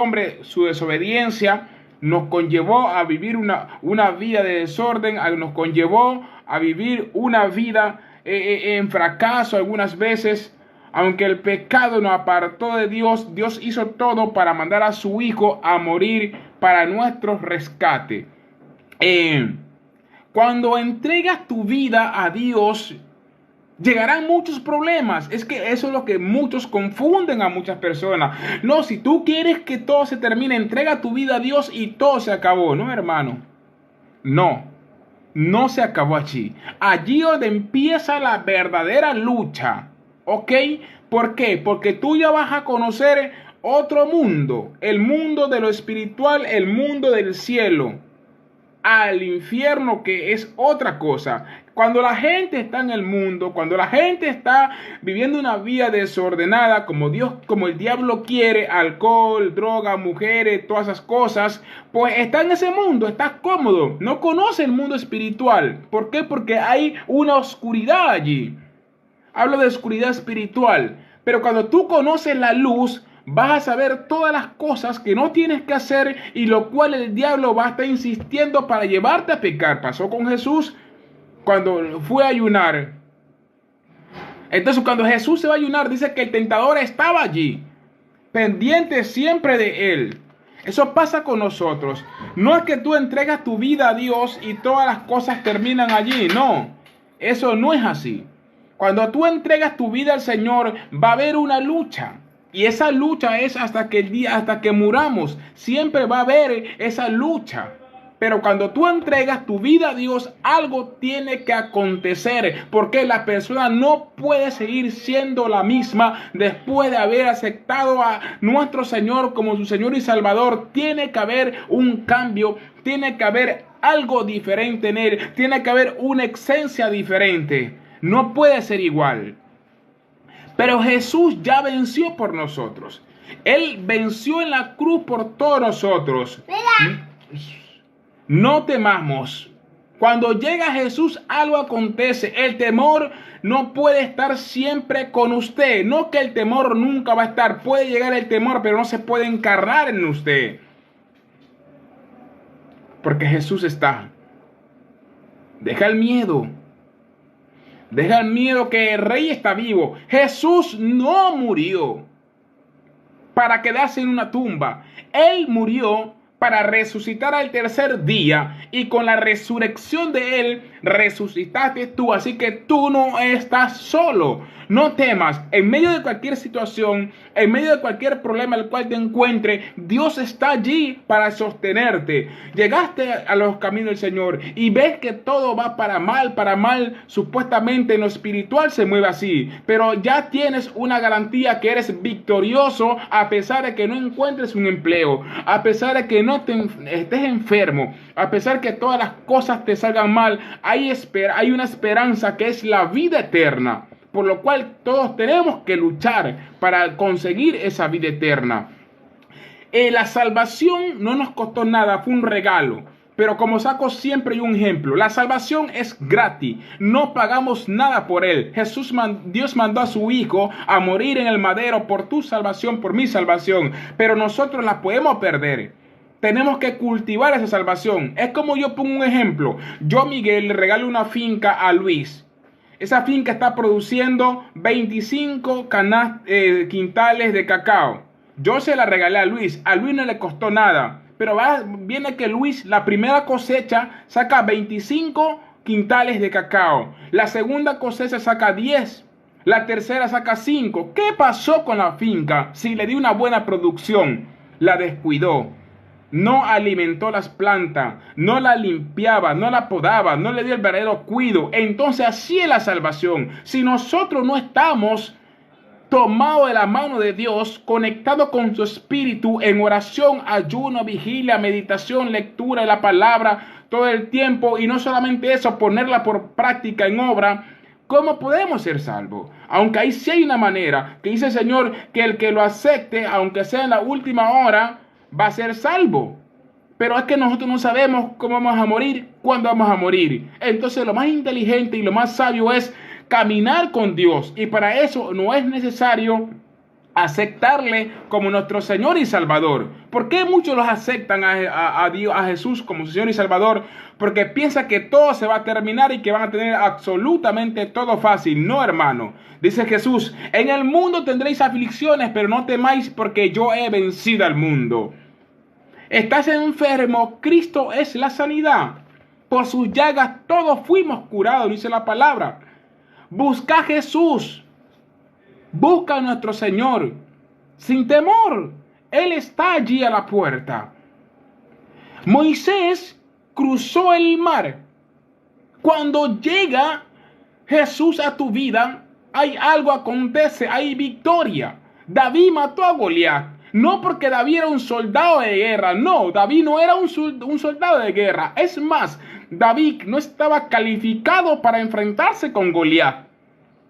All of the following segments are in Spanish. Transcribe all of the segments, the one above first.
hombre, su desobediencia nos conllevó a vivir una vida de desorden, nos conllevó a vivir una vida en fracaso algunas veces. Aunque el pecado nos apartó de Dios, Dios hizo todo para mandar a su Hijo a morir para nuestro rescate. Cuando entregas tu vida a Dios, llegarán muchos problemas. Es que eso es lo que muchos confunden a muchas personas. No, si tú quieres que todo se termine, entrega tu vida a Dios y todo se acabó. No, hermano. No, no se acabó allí. Allí donde empieza la verdadera lucha. ¿Ok? ¿Por qué? Porque tú ya vas a conocer otro mundo. El mundo de lo espiritual, el mundo del cielo. Al infierno, que es otra cosa. Cuando la gente está en el mundo, cuando la gente está viviendo una vida desordenada, como Dios, como el diablo quiere, alcohol, droga, mujeres, todas esas cosas, pues está en ese mundo, está cómodo, no conoce el mundo espiritual. ¿Por qué? Porque hay una oscuridad allí. Hablo de oscuridad espiritual. Pero cuando tú conoces la luz, vas a saber todas las cosas que no tienes que hacer y lo cual el diablo va a estar insistiendo para llevarte a pecar. Pasó con Jesús cuando fue a ayunar. Entonces cuando Jesús se va a ayunar, dice que el tentador estaba allí, pendiente siempre de él. Eso pasa con nosotros. No es que tú entregas tu vida a Dios y todas las cosas terminan allí. No, eso no es así. Cuando tú entregas tu vida al Señor, va a haber una lucha. Y esa lucha es hasta que muramos. Siempre va a haber esa lucha. Pero cuando tú entregas tu vida a Dios, algo tiene que acontecer. Porque la persona no puede seguir siendo la misma después de haber aceptado a nuestro Señor como su Señor y Salvador. Tiene que haber un cambio. Tiene que haber algo diferente en él. Tiene que haber una esencia diferente. No puede ser igual. Pero Jesús ya venció por nosotros. Él venció en la cruz por todos nosotros. No temamos. Cuando llega Jesús, algo acontece. El temor no puede estar siempre con usted. No que el temor nunca va a estar. Puede llegar el temor, pero no se puede encarnar en usted. Porque Jesús está. Deja el miedo. Deja el miedo, que el rey está vivo. Jesús no murió para quedarse en una tumba. Él murió para resucitar al tercer día, y con la resurrección de él resucitaste tú. Así que tú no estás solo. No temas. En medio de cualquier situación, en medio de cualquier problema al cual te encuentres, Dios está allí para sostenerte. Llegaste a los caminos del Señor y ves que todo va para mal. Supuestamente en lo espiritual se mueve así, pero ya tienes una garantía que eres victorioso, a pesar de que no encuentres un empleo, a pesar de que no estés enfermo, a pesar que todas las cosas te salgan mal. Hay una esperanza, que es la vida eterna, por lo cual todos tenemos que luchar para conseguir esa vida eterna. La salvación no nos costó nada, fue un regalo. Pero como saco siempre un ejemplo, la salvación es gratis, no pagamos nada por él. Dios mandó a su Hijo a morir en el madero por tu salvación, por mi salvación, pero nosotros la podemos perder. Tenemos que cultivar esa salvación. Es como yo pongo un ejemplo. Yo, Miguel, le regalo una finca a Luis. Esa finca está produciendo 25 quintales de cacao. Yo se la regalé a Luis. A Luis no le costó nada. Pero viene que Luis, la primera cosecha, saca 25 quintales de cacao. La segunda cosecha saca 10. La tercera saca 5. ¿Qué pasó con la finca? Si le dio una buena producción, la descuidó. No alimentó las plantas, no la limpiaba, no la podaba, no le dio el verdadero cuidado. Entonces así es la salvación. Si nosotros no estamos tomados de la mano de Dios, conectados con su espíritu en oración, ayuno, vigilia, meditación, lectura de la palabra todo el tiempo, y no solamente eso, ponerla por práctica en obra, ¿cómo podemos ser salvos? Aunque ahí sí hay una manera, que dice el Señor que el que lo acepte, aunque sea en la última hora, va a ser salvo. Pero es que nosotros no sabemos cómo vamos a morir, cuándo vamos a morir. Entonces lo más inteligente y lo más sabio es caminar con Dios. Y para eso no es necesario aceptarle como nuestro Señor y Salvador. ¿Por qué muchos los aceptan a Dios, a Jesús como su Señor y Salvador? Porque piensan que todo se va a terminar y que van a tener absolutamente todo fácil. No, hermano. Dice Jesús, en el mundo tendréis aflicciones, pero no temáis porque yo he vencido al mundo. ¿Estás enfermo? Cristo es la sanidad. Por sus llagas todos fuimos curados, dice la palabra. Busca a Jesús. Busca a nuestro Señor sin temor. Él está allí a la puerta. Moisés cruzó el mar. Cuando llega Jesús a tu vida, hay algo acontece, hay victoria. David mató a Goliat. No porque David era un soldado de guerra. No, David no era un soldado de guerra. Es más, David no estaba calificado para enfrentarse con Goliat.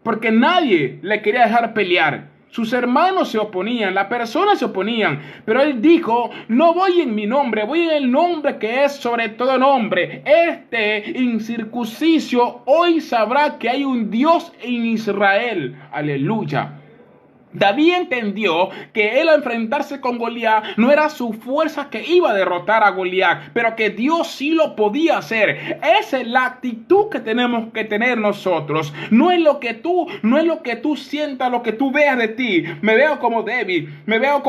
Porque nadie le quería dejar pelear. Sus hermanos se oponían, las personas se oponían. Pero él dijo, no voy en mi nombre, voy en el nombre que es sobre todo nombre. Este incircunciso hoy sabrá que hay un Dios en Israel. Aleluya. David entendió que él al enfrentarse con Goliat no era su fuerza que iba a derrotar a Goliat, pero que Dios sí lo podía hacer. Esa es la actitud que tenemos que tener nosotros. No es lo que tú sientas, lo que tú veas de ti. Me veo como débil, me veo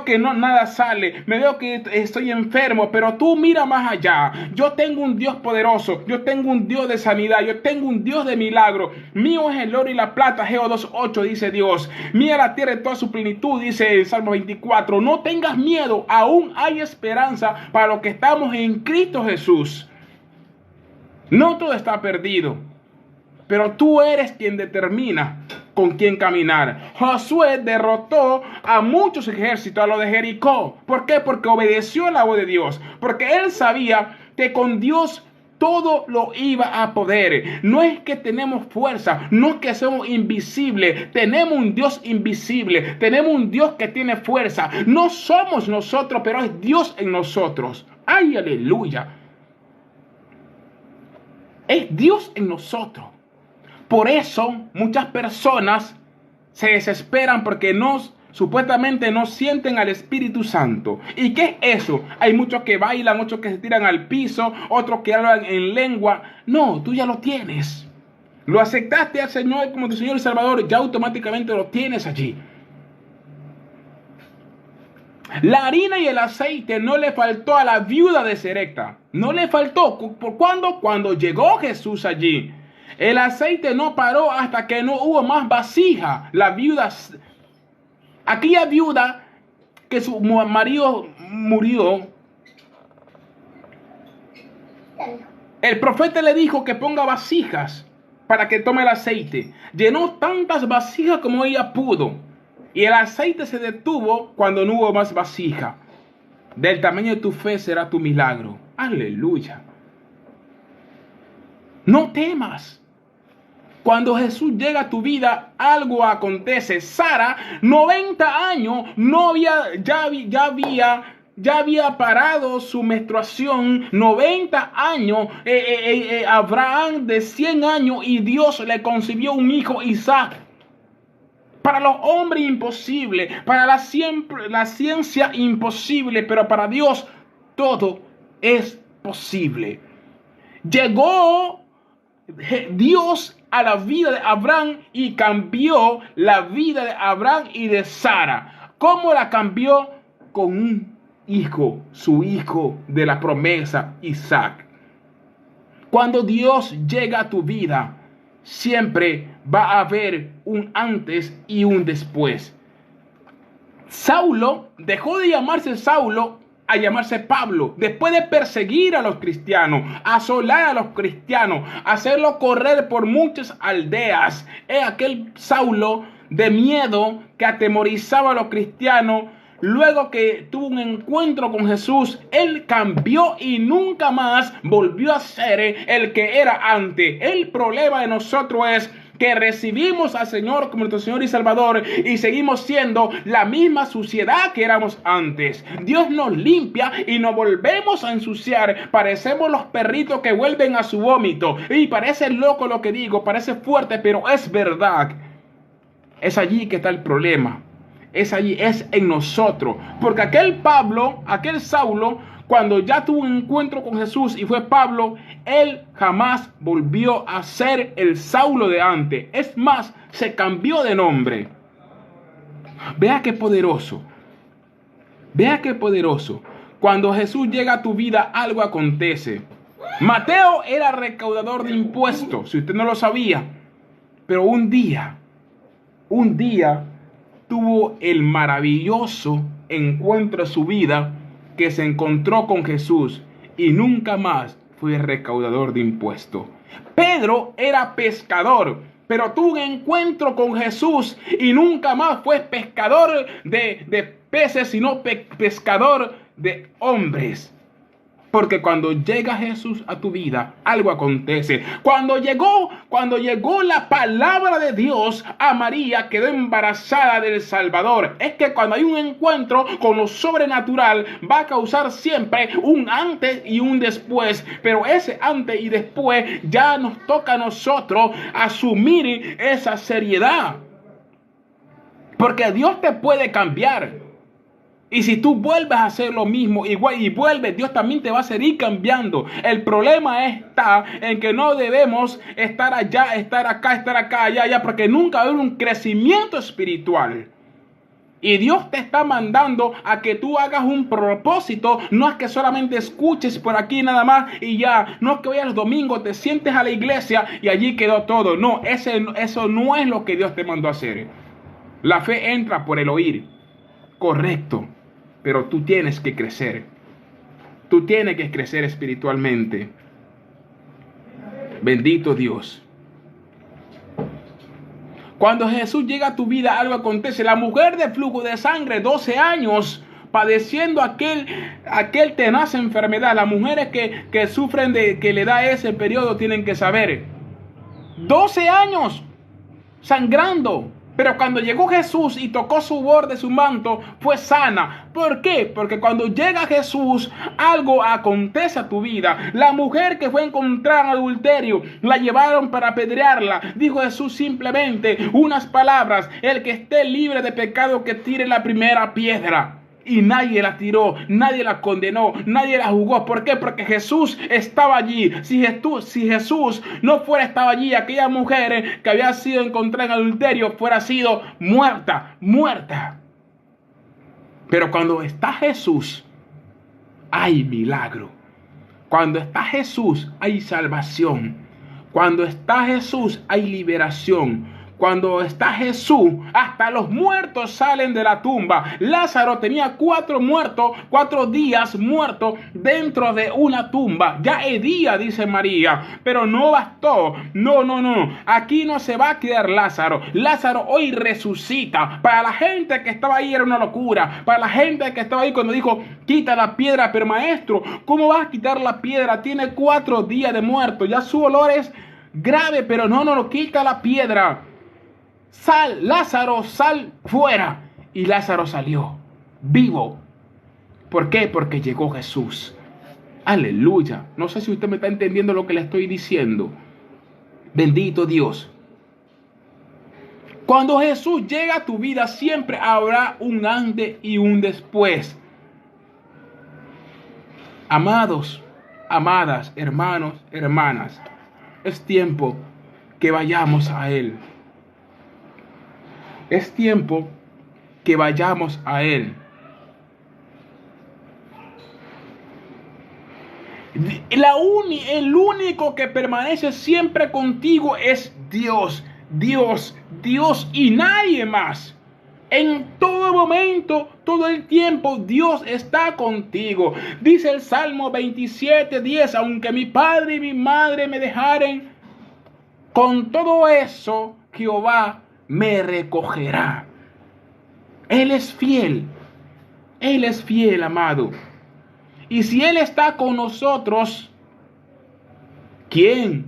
que no nada sale, me veo que estoy enfermo, pero tú mira más allá. Yo tengo un Dios poderoso, yo tengo un Dios de sanidad, yo tengo un Dios de milagro. Mío es el oro y la plata, Geo 2:8 dice Dios. Mira la tierra en toda su plenitud, dice el Salmo 24. No tengas miedo, aún hay esperanza para los que estamos en Cristo Jesús. No todo está perdido, pero tú eres quien determina con quién caminar. Josué derrotó a muchos ejércitos, a los de Jericó. ¿Por qué? Porque obedeció la voz de Dios, porque él sabía que con Dios todo lo iba a poder. No es que tenemos fuerza, no es que somos invisibles. Tenemos un Dios invisible, tenemos un Dios que tiene fuerza. No somos nosotros, pero es Dios en nosotros. ¡Ay, aleluya! Es Dios en nosotros. Por eso muchas personas se desesperan porque supuestamente no sienten al Espíritu Santo. ¿Y qué es eso? Hay muchos que bailan, otros que se tiran al piso, otros que hablan en lengua. No, tú ya lo tienes. Lo aceptaste al Señor como tu Señor y Salvador, ya automáticamente lo tienes allí. La harina y el aceite no le faltó a la viuda de Sarepta. No le faltó. ¿Por cuándo? Cuando llegó Jesús allí. El aceite no paró hasta que no hubo más vasija. La viuda, aquella viuda que su marido murió, el profeta le dijo que ponga vasijas para que tome el aceite. Llenó tantas vasijas como ella pudo. Y el aceite se detuvo cuando no hubo más vasija. Del tamaño de tu fe será tu milagro. Aleluya. No temas. Cuando Jesús llega a tu vida, algo acontece. Sara, 90 años, ya había parado su menstruación. 90 años, Abraham de 100 años, y Dios le concibió un hijo, Isaac. Para los hombres imposible, para la ciencia imposible, pero para Dios todo es posible. Llegó Dios a la vida de Abraham y cambió la vida de Abraham y de Sara. ¿Cómo la cambió? Con un hijo, su hijo de la promesa, Isaac. Cuando Dios llega a tu vida, siempre va a haber un antes y un después. Saulo dejó de llamarse Saulo a llamarse Pablo, después de perseguir a los cristianos, asolar a los cristianos, hacerlo correr por muchas aldeas. Es aquel Saulo de miedo que atemorizaba a los cristianos. Luego que tuvo un encuentro con Jesús, él cambió y nunca más volvió a ser el que era antes. El problema de nosotros es que recibimos al Señor como nuestro Señor y Salvador y seguimos siendo la misma suciedad que éramos antes. Dios nos limpia y nos volvemos a ensuciar. Parecemos los perritos que vuelven a su vómito. Y parece lo que digo, parece fuerte, pero es verdad. Es allí que está el problema. es allí, es en nosotros. Porque aquel Saulo, cuando ya tuvo un encuentro con Jesús y fue Pablo, él jamás volvió a ser el Saulo de antes. Es más, se cambió de nombre. Vea qué poderoso. Vea qué poderoso. Cuando Jesús llega a tu vida, algo acontece. Mateo era recaudador de impuestos, si usted no lo sabía. Pero un día tuvo el maravilloso encuentro de su vida, que se encontró con Jesús y nunca más fue recaudador de impuestos. Pedro era pescador, pero tuvo un encuentro con Jesús y nunca más fue pescador de peces, sino pescador de hombres. Porque cuando llega Jesús a tu vida, algo acontece. Cuando llegó la palabra de Dios a María, quedó embarazada del Salvador. Es que cuando hay un encuentro con lo sobrenatural, va a causar siempre un antes y un después. Pero ese antes y después ya nos toca a nosotros asumir esa seriedad. Porque Dios te puede cambiar. Y si tú vuelves a hacer lo mismo igual y vuelves, Dios también te va a seguir cambiando. El problema está en que no debemos estar allá, estar acá, allá, porque nunca va a haber un crecimiento espiritual. Y Dios te está mandando a que tú hagas un propósito. No es que solamente escuches por aquí nada más y ya. No es que vayas los domingos, te sientes a la iglesia y allí quedó todo. No, eso no es lo que Dios te mandó a hacer. La fe entra por el oír. Correcto. Pero tú tienes que crecer. Tú tienes que crecer espiritualmente. Bendito Dios. Cuando Jesús llega a tu vida, algo acontece. La mujer de flujo de sangre, 12 años, padeciendo aquel tenaz enfermedad. Las mujeres que sufren que le da ese periodo tienen que saber. 12 años sangrando. Pero cuando llegó Jesús y tocó su borde, su manto, fue sana. ¿Por qué? Porque cuando llega Jesús, algo acontece a tu vida. La mujer que fue encontrada en adulterio, la llevaron para apedrearla. Dijo Jesús simplemente unas palabras: el que esté libre de pecado, que tire la primera piedra. Y nadie la tiró, nadie la condenó, nadie la juzgó. ¿Por qué? Porque Jesús estaba allí. Si Jesús no fuera estado allí, aquella mujer que había sido encontrada en adulterio fuera sido muerta. Pero cuando está Jesús, hay milagro. Cuando está Jesús, hay salvación. Cuando está Jesús, hay liberación. Cuando está Jesús, hasta los muertos salen de la tumba. Lázaro tenía 4 días muerto dentro de una tumba. Ya hedía, dice María, pero no bastó. No. Aquí no se va a quedar Lázaro. Lázaro hoy resucita. Para la gente que estaba ahí era una locura. Para la gente que estaba ahí cuando dijo: quita la piedra. Pero maestro, ¿cómo vas a quitar la piedra? Tiene 4 días de muerto. Ya su olor es grave, pero no, quita la piedra. Sal, Lázaro, sal fuera. Y Lázaro salió vivo. ¿Por qué? Porque llegó Jesús. Aleluya. No sé si usted me está entendiendo lo que le estoy diciendo. Bendito Dios. Cuando Jesús llega a tu vida, siempre habrá un antes y un después. Amados, amadas, hermanos, hermanas, es tiempo que vayamos a Él. Es tiempo que vayamos a Él. El único que permanece siempre contigo es Dios. Dios y nadie más. En todo momento, todo el tiempo, Dios está contigo. Dice el Salmo 27:10: aunque mi padre y mi madre me dejaren, con todo eso Jehová me recogerá. Él es fiel, amado. Y si Él está con nosotros, ¿quién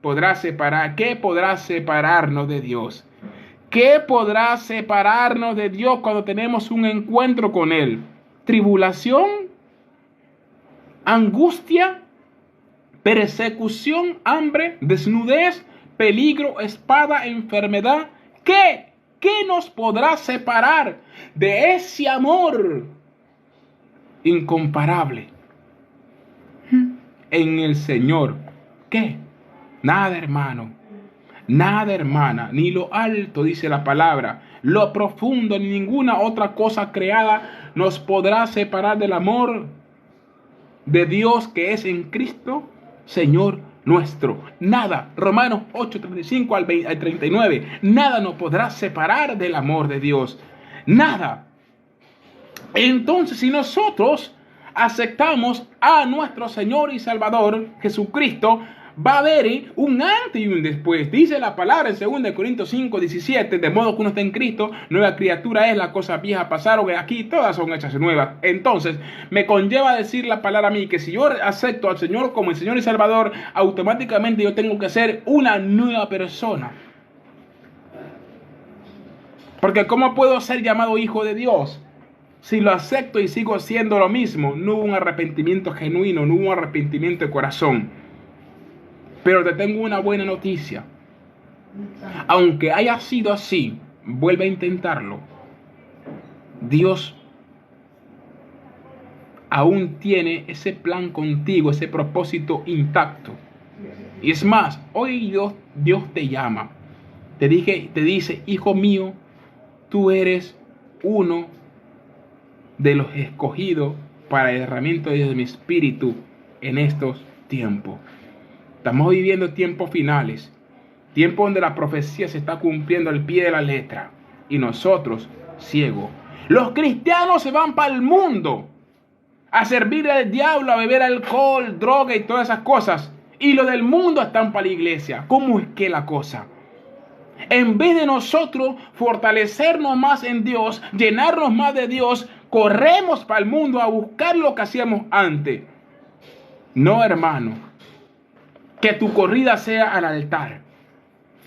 podrá separar? ¿Qué podrá separarnos de Dios? ¿Qué podrá separarnos de Dios cuando tenemos un encuentro con Él? ¿Tribulación? ¿Angustia? ¿Persecución? ¿Hambre? ¿Desnudez? ¿Peligro? ¿Espada? ¿Enfermedad? ¿Qué ¿qué nos podrá separar de ese amor incomparable en el Señor? ¿Qué? Nada, hermano. Nada, hermana, ni lo alto, dice la palabra, lo profundo, ni ninguna otra cosa creada nos podrá separar del amor de Dios que es en Cristo, Señor nuestro. Nada. Romanos 8:35 al 39. Nada nos podrá separar del amor de Dios. Nada. Entonces, si nosotros aceptamos a nuestro Señor y Salvador Jesucristo, va a haber un antes y un después. Dice la palabra en 2 Corintios 5:17, de modo que uno está en Cristo, nueva criatura es, las cosas viejas pasaron, aquí todas son hechas nuevas. Entonces, me conlleva a decir la palabra a mí que si yo acepto al Señor como el Señor y Salvador, automáticamente yo tengo que ser una nueva persona. Porque ¿cómo puedo ser llamado hijo de Dios si lo acepto y sigo siendo lo mismo? No hubo un arrepentimiento genuino, no hubo un arrepentimiento de corazón. Pero te tengo una buena noticia. Aunque haya sido así, vuelve a intentarlo. Dios aún tiene ese plan contigo, ese propósito intacto. Y es más, hoy Dios te llama. Te dice, hijo mío, tú eres uno de los escogidos para el derramamiento de mi espíritu en estos tiempos. Estamos viviendo tiempos finales, tiempos donde la profecía se está cumpliendo al pie de la letra y nosotros ciegos. Los cristianos se van para el mundo a servir al diablo, a beber alcohol, droga y todas esas cosas, y los del mundo están para la iglesia. ¿Cómo es que la cosa? En vez de nosotros fortalecernos más en Dios, llenarnos más de Dios, corremos para el mundo a buscar lo que hacíamos antes. No, hermano. Que tu corrida sea al altar.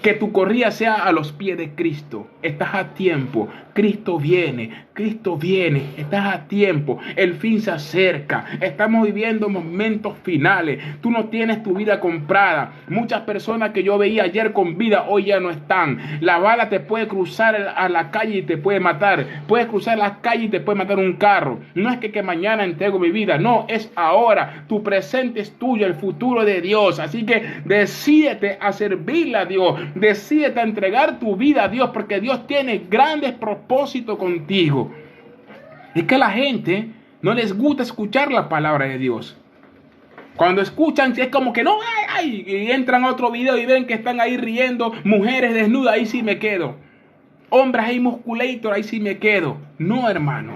Que tu corrida sea a los pies de Cristo. Estás a tiempo. Cristo viene. Cristo viene. Estás a tiempo. El fin se acerca. Estamos viviendo momentos finales. Tú no tienes tu vida comprada. Muchas personas que yo veía ayer con vida hoy ya no están. La bala te puede cruzar a la calle y te puede matar. Puedes cruzar la calle y te puede matar un carro. No es que mañana entrego mi vida. No, es ahora. Tu presente es tuyo. El futuro de Dios. Así que decídete a servirle a Dios. Decídete a entregar tu vida a Dios, porque Dios tiene grandes propósitos contigo. Es que a la gente no les gusta escuchar la palabra de Dios. Cuando escuchan es como que no, y entran a otro video y ven que están ahí riendo, mujeres desnudas, ahí sí me quedo. Hombres ahí musculator, ahí sí me quedo. No, hermano.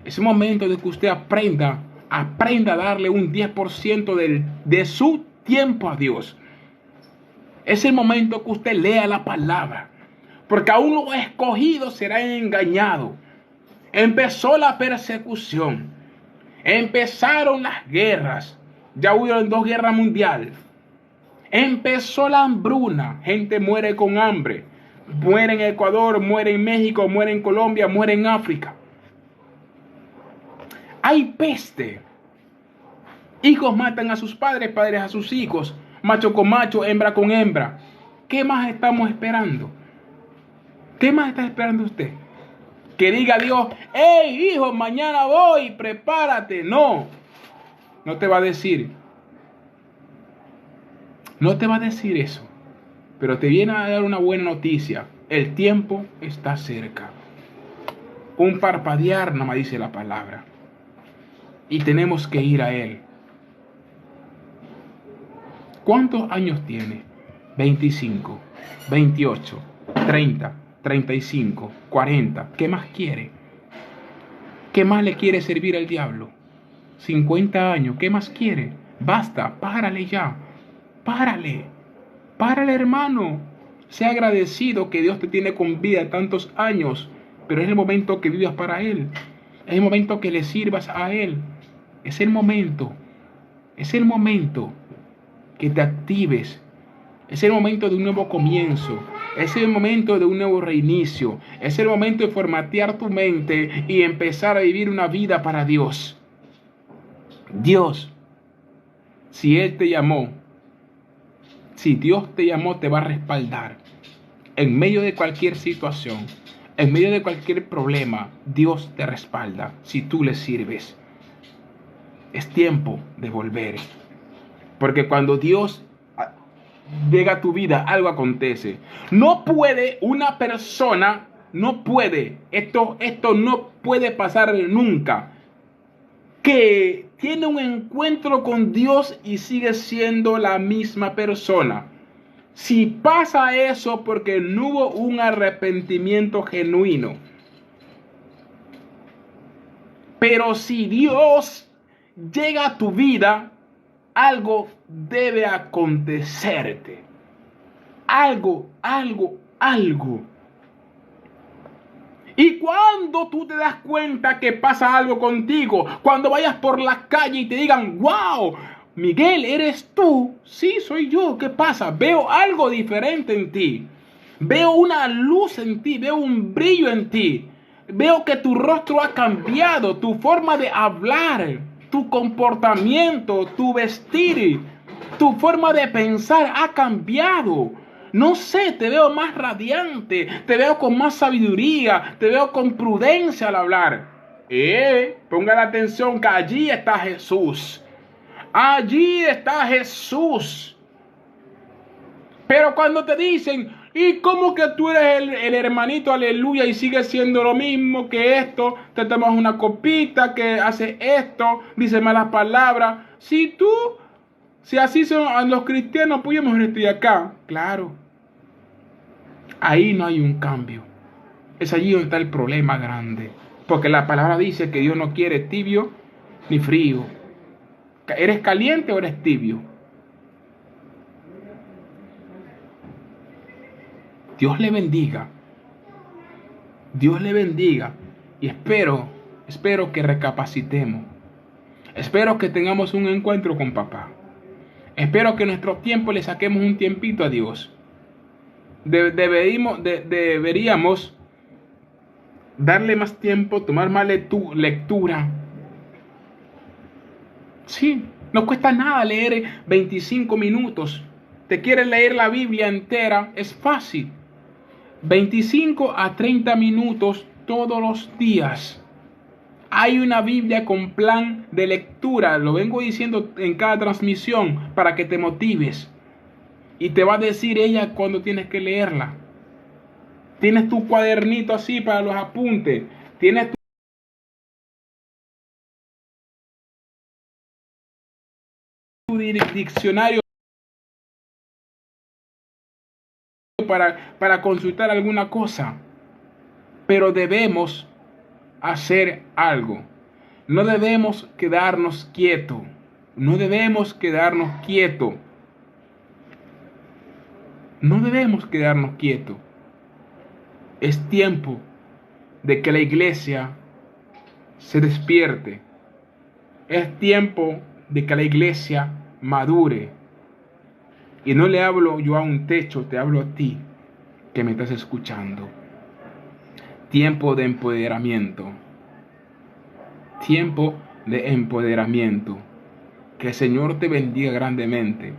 Es momento de que usted aprenda a darle un 10% de su tiempo a Dios. Es el momento que usted lea la palabra, porque aún los escogidos serán engañados. Empezó la persecución, empezaron las guerras, ya hubo 2 guerras mundiales, empezó la hambruna, gente muere con hambre, muere en Ecuador, muere en México, muere en Colombia, muere en África. Hay peste, hijos matan a sus padres, padres a sus hijos, macho con macho, hembra con hembra. ¿Qué más estamos esperando? ¿Qué más está esperando usted? Que diga a Dios, hey hijo, mañana voy, prepárate. No, no te va a decir. No te va a decir eso. Pero te viene a dar una buena noticia. El tiempo está cerca. Un parpadear, nada más dice la palabra. Y tenemos que ir a Él. ¿Cuántos años tiene? 25, 28, 30, 35, 40. ¿Qué más quiere? ¿Qué más le quiere servir al diablo? 50 años. ¿Qué más quiere? Basta, párale ya. Párale. Párale, hermano. Sea agradecido que Dios te tiene con vida tantos años. Pero es el momento que vivas para Él. Es el momento que le sirvas a Él. Es el momento. Es el momento que te actives. Es el momento de un nuevo comienzo. Es el momento de un nuevo reinicio. Es el momento de formatear tu mente y empezar a vivir una vida para Dios. Dios, si Él te llamó, si Dios te llamó, te va a respaldar en medio de cualquier situación. En medio de cualquier problema, Dios te respalda si tú le sirves. Es tiempo de volver. Porque cuando Dios llega a tu vida, algo acontece. No puede una persona, no puede, esto no puede pasar nunca, que tiene un encuentro con Dios y sigue siendo la misma persona. Si pasa eso porque no hubo un arrepentimiento genuino. Pero si Dios llega a tu vida, algo debe acontecerte. Algo. Y cuando tú te das cuenta que pasa algo contigo, cuando vayas por la calle y te digan, wow, Miguel, ¿eres tú? Sí, soy yo. ¿Qué pasa? Veo algo diferente en ti. Veo una luz en ti, veo un brillo en ti. Veo que tu rostro ha cambiado, tu forma de hablar, tu comportamiento, tu vestir, tu forma de pensar ha cambiado. No sé, te veo más radiante, te veo con más sabiduría, te veo con prudencia al hablar. Ponga la atención que allí está Jesús. Allí está Jesús. Pero cuando te dicen, ¿y cómo que tú eres el hermanito, aleluya, y sigues siendo lo mismo que esto? Te tomas una copita, que haces esto, dices malas palabras. Si así son los cristianos, pues yo mejor estoy acá. Claro, ahí no hay un cambio. Es allí donde está el problema grande. Porque la palabra dice que Dios no quiere tibio ni frío. ¿Eres caliente o eres tibio? Dios le bendiga. Dios le bendiga. Y espero que recapacitemos. Espero que tengamos un encuentro con papá. Espero que en nuestro tiempo le saquemos un tiempito a Dios. Deberíamos darle más tiempo, tomar más lectura. Sí, no cuesta nada leer 25 minutos. ¿Te quieres leer la Biblia entera? Es fácil. 25 a 30 minutos todos los días. Hay una Biblia con plan de lectura. Lo vengo diciendo en cada transmisión para que te motives. Y te va a decir ella cuando tienes que leerla. Tienes tu cuadernito así para los apuntes. Tienes tu diccionario para consultar alguna cosa. Pero debemos hacer algo. No debemos quedarnos quietos. No debemos quedarnos quietos. No debemos quedarnos quietos. Es tiempo de que la iglesia se despierte. Es tiempo de que la iglesia madure. Y no le hablo yo a un techo, te hablo a ti que me estás escuchando. Tiempo de empoderamiento. Tiempo de empoderamiento. Que el Señor te bendiga grandemente.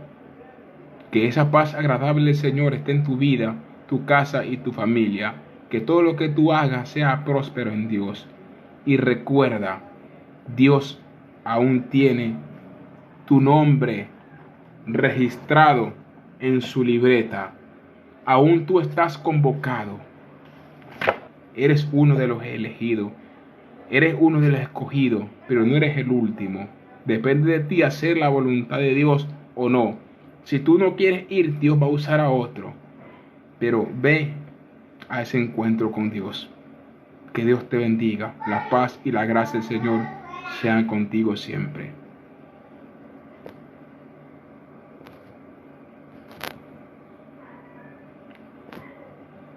Que esa paz agradable del Señor esté en tu vida, tu casa y tu familia. Que todo lo que tú hagas sea próspero en Dios. Y recuerda, Dios aún tiene tu nombre registrado en su libreta. Aún tú estás convocado. Eres uno de los elegidos. Eres uno de los escogidos, pero no eres el último. Depende de ti hacer la voluntad de Dios o no. Si tú no quieres ir, Dios va a usar a otro. Pero ve a ese encuentro con Dios. Que Dios te bendiga. La paz y la gracia del Señor sean contigo siempre.